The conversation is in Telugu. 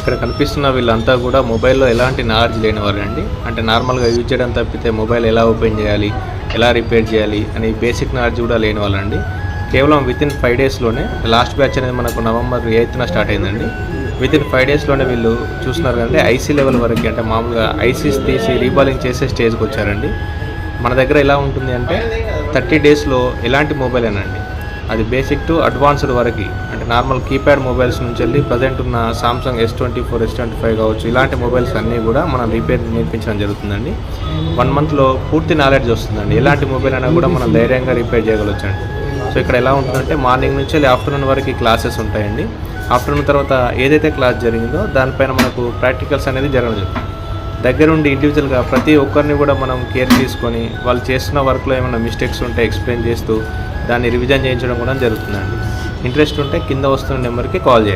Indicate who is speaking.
Speaker 1: ఇక్కడ కనిపిస్తున్న వీళ్ళంతా కూడా మొబైల్లో ఎలాంటి నాలెడ్జ్ లేని వాళ్ళండి. అంటే నార్మల్గా యూజ్ చేయడం తప్పితే మొబైల్ ఎలా ఓపెన్ చేయాలి, ఎలా రిపేర్ చేయాలి అని బేసిక్ నాలెడ్జ్ కూడా లేని వాళ్ళండి. కేవలం వితిన్ 5 డేస్లోనే లాస్ట్ బ్యాచ్ అనేది మనకు నవంబర్ 8న స్టార్ట్ అయిందండి. వితిన్ 5 డేస్లోనే వీళ్ళు చూస్తున్నారు కంటే ఐసీ లెవెల్ వరకు, అంటే మామూలుగా ఐసీస్ తీసి రీబాలింగ్ చేసే స్టేజ్కి వచ్చారండి. మన దగ్గర ఎలా ఉంటుంది అంటే 30 డేస్లో ఎలాంటి మొబైల్ అనండి, అది బేసిక్ టు అడ్వాన్స్డ్ వరకు, అంటే నార్మల్ కీప్యాడ్ మొబైల్స్ నుంచి వెళ్ళి ప్రజెంట్ ఉన్న సామ్సంగ్ S24, S25 కావచ్చు, ఇలాంటి మొబైల్స్ అన్నీ కూడా మనం రిపేర్ నేర్పించడం జరుగుతుందండి. 1 మంత్లో పూర్తి నాలెడ్జ్ వస్తుందండి. ఎలాంటి మొబైల్ అయినా కూడా మనం ధైర్యంగా రిపేర్ చేయగలొచ్చండి. సో ఇక్కడ ఎలా ఉంటుందంటే మార్నింగ్ నుంచి వెళ్ళి ఆఫ్టర్నూన్ వరకు క్లాసెస్ ఉంటాయండి. ఆఫ్టర్నూన్ తర్వాత ఏదైతే క్లాస్ జరిగిందో దానిపైన మనకు ప్రాక్టికల్స్ అనేది జరగడం జరుగుతుంది. దగ్గరుండి ఇండివిజువల్గా ప్రతి ఒక్కరిని కూడా మనం కేర్ తీసుకొని వాళ్ళు చేస్తున్న వర్క్లో ఏమైనా మిస్టేక్స్ ఉంటే ఎక్స్ప్లెయిన్ చేస్తూ దాన్ని రివిజన్ చేయించడం కూడా జరుగుతుందండి. ఇంట్రెస్ట్ ఉంటే కింద వస్తున్న నెంబర్కి కాల్ చేయండి.